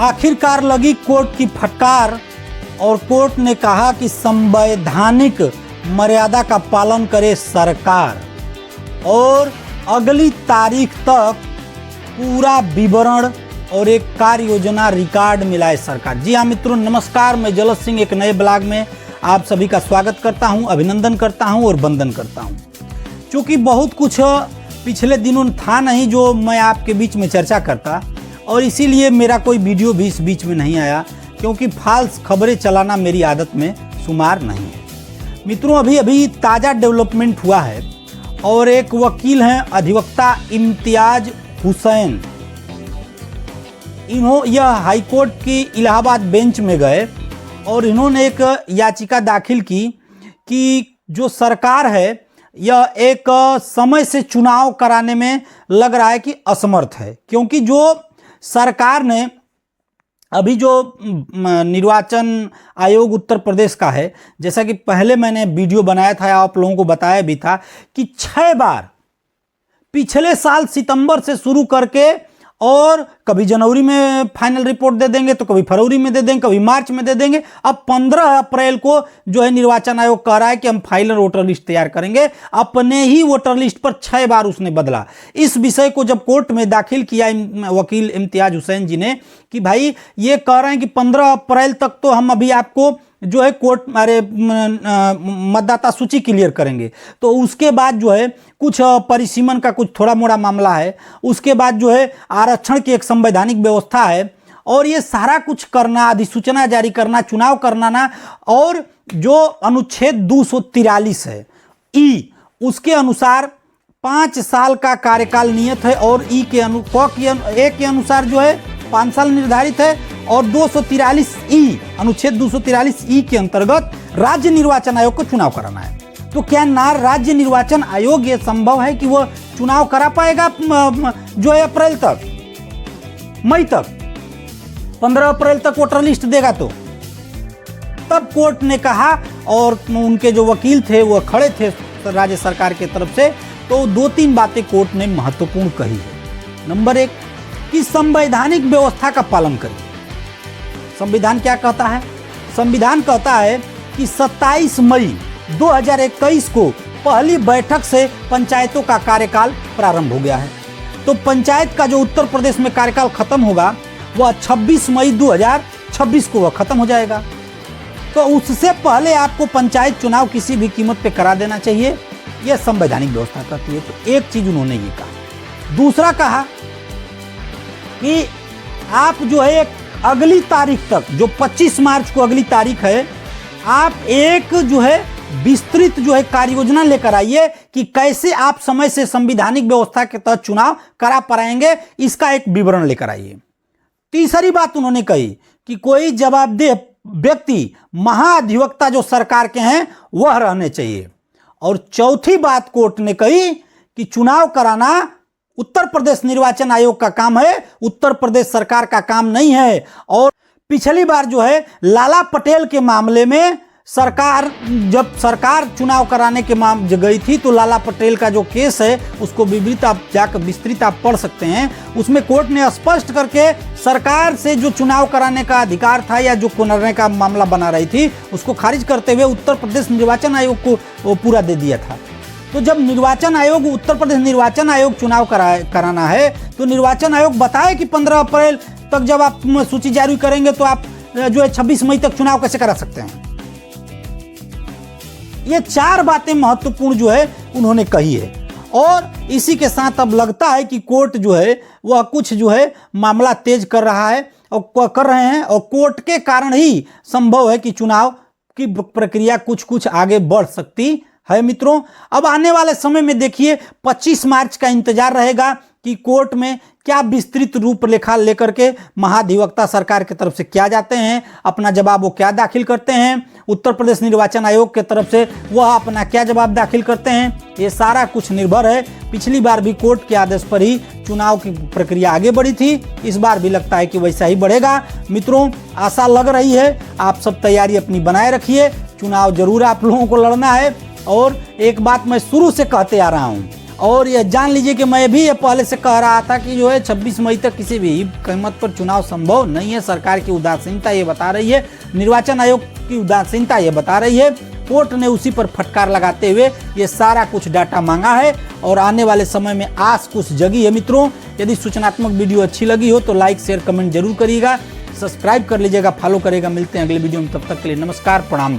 आखिरकार लगी कोर्ट की फटकार और कोर्ट ने कहा कि संवैधानिक मर्यादा का पालन करे सरकार और अगली तारीख तक पूरा विवरण और एक कार्य योजना रिकॉर्ड मिलाए सरकार। जी हाँ मित्रों, नमस्कार। मैं जलत सिंह एक नए ब्लॉग में आप सभी का स्वागत करता हूं, अभिनंदन करता हूं और वंदन करता हूं। क्योंकि बहुत कुछ पिछले दिनों था नहीं जो मैं आपके बीच में चर्चा करता, और इसीलिए मेरा कोई वीडियो भी इस बीच में नहीं आया, क्योंकि फाल्स खबरें चलाना मेरी आदत में शुमार नहीं है। मित्रों, अभी ताज़ा डेवलपमेंट हुआ है और एक वकील हैं अधिवक्ता इम्तियाज हुसैन, यह हाईकोर्ट की इलाहाबाद बेंच में गए और इन्होंने एक याचिका दाखिल की कि जो सरकार है यह एक समय से चुनाव कराने में लग रहा है कि असमर्थ है। क्योंकि जो सरकार ने अभी जो निर्वाचन आयोग उत्तर प्रदेश का है, जैसा कि पहले मैंने वीडियो बनाया था, आप लोगों को बताया भी था कि 6 बार पिछले साल सितंबर से शुरू करके और कभी जनवरी में फाइनल रिपोर्ट दे देंगे, तो कभी फरवरी में दे देंगे, कभी मार्च में दे देंगे। अब 15 अप्रैल को जो है निर्वाचन आयोग कह रहा है कि हम फाइनल वोटर लिस्ट तैयार करेंगे। अपने ही वोटर लिस्ट पर 6 बार उसने बदला। इस विषय को जब कोर्ट में दाखिल किया वकील इम्तियाज हुसैन जी ने कि भाई ये कह रहे हैं कि 15 अप्रैल तक तो हम अभी आपको जो है कोर्ट मतदाता सूची क्लियर करेंगे, तो उसके बाद जो है कुछ परिसीमन का कुछ थोड़ा मोड़ा मामला है, उसके बाद जो है आरक्षण की एक संवैधानिक व्यवस्था है, और ये सारा कुछ करना, अधिसूचना जारी करना, चुनाव करना ना, और जो अनुच्छेद 243 है ई, उसके अनुसार 5 साल का कार्यकाल नियत है, और ई के अनुसार जो है 5 साल निर्धारित है, और 243 ई, अनुच्छेद 243 ई के अंतर्गत राज्य निर्वाचन आयोग को चुनाव कराना है। तो क्या ना राज्य निर्वाचन आयोग ये संभव है कि वो चुनाव करा पाएगा जो है अप्रैल तक, मई तक, 15 अप्रैल तक वोटर लिस्ट देगा? तो तब कोर्ट ने कहा, और उनके जो वकील थे वो खड़े थे राज्य सरकार की तरफ से, तो 2-3 बातें कोर्ट ने महत्वपूर्ण कही है। नंबर 1 कि संवैधानिक व्यवस्था का पालन करिए। संविधान क्या कहता है? संविधान कहता है कि 27 मई 2021 को पहली बैठक से पंचायतों का कार्यकाल प्रारंभ हो गया है। तो पंचायत का जो उत्तर प्रदेश में कार्यकाल खत्म होगा वह 26 मई 2026 को वह खत्म हो जाएगा। तो उससे पहले आपको पंचायत चुनाव किसी भी कीमत पे करा देना चाहिए, यह संवैधानिक व्यवस्था कहती है। तो एक चीज उन्होंने ये कहा। दूसरा कहा कि आप जो है अगली तारीख तक, जो 25 मार्च को अगली तारीख है, आप एक जो है विस्तृत जो है कार्य योजना लेकर आइए कि कैसे आप समय से संवैधानिक व्यवस्था के तहत चुनाव करा पाएंगे, इसका एक विवरण लेकर आइए। तीसरी बात उन्होंने कही कि कोई जवाबदेह व्यक्ति, महाधिवक्ता जो सरकार के हैं वह रहने चाहिए। और चौथी बात कोर्ट ने कही कि चुनाव कराना उत्तर प्रदेश निर्वाचन आयोग का काम है, उत्तर प्रदेश सरकार का काम नहीं है। और पिछली बार जो है लाला पटेल के मामले में जब सरकार चुनाव कराने के मामले गई थी, तो लाला पटेल का जो केस है उसको विस्तृत आप पढ़ सकते हैं। उसमें कोर्ट ने स्पष्ट करके सरकार से जो चुनाव कराने का अधिकार था या जो करने का मामला बना रही थी उसको खारिज करते हुए उत्तर प्रदेश निर्वाचन आयोग को वो पूरा दे दिया था। तो जब निर्वाचन आयोग, उत्तर प्रदेश निर्वाचन आयोग चुनाव कराना है, तो निर्वाचन आयोग बताए कि 15 अप्रैल तक जब आप सूची जारी करेंगे तो आप जो है 26 मई तक चुनाव कैसे करा सकते हैं। ये 4 बातें महत्वपूर्ण जो है उन्होंने कही है। और इसी के साथ अब लगता है कि कोर्ट जो है वह कुछ जो है मामला तेज कर रहा है और कर रहे हैं, और कोर्ट के कारण ही संभव है कि चुनाव की प्रक्रिया कुछ आगे बढ़ सकती है। मित्रों, अब आने वाले समय में देखिए 25 मार्च का इंतजार रहेगा कि कोर्ट में क्या विस्तृत रूपरेखा लेकर के महाधिवक्ता सरकार की तरफ से क्या जाते हैं, अपना जवाब वो क्या दाखिल करते हैं, उत्तर प्रदेश निर्वाचन आयोग की तरफ से वह अपना क्या जवाब दाखिल करते हैं। ये सारा कुछ निर्भर है। पिछली बार भी कोर्ट के आदेश पर ही चुनाव की प्रक्रिया आगे बढ़ी थी, इस बार भी लगता है कि वैसा ही बढ़ेगा। मित्रों, आशा लग रही है, आप सब तैयारी अपनी बनाए रखिए। चुनाव जरूर आप लोगों को लड़ना है। और एक बात मैं शुरू से कहते आ रहा हूँ, और ये जान लीजिए कि मैं भी ये पहले से कह रहा था कि जो है 26 मई तक किसी भी कीमत पर चुनाव संभव नहीं है। सरकार की उदासीनता ये बता रही है, निर्वाचन आयोग की उदासीनता ये बता रही है। कोर्ट ने उसी पर फटकार लगाते हुए ये सारा कुछ डाटा मांगा है और आने वाले समय में आस कुछ जगी है। मित्रों, यदि सूचनात्मक वीडियो अच्छी लगी हो तो लाइक शेयर कमेंट जरूर करिएगा, सब्सक्राइब कर लीजिएगा, फॉलो करेगा। मिलते हैं अगले वीडियो में, तब तक के लिए नमस्कार, प्रणाम।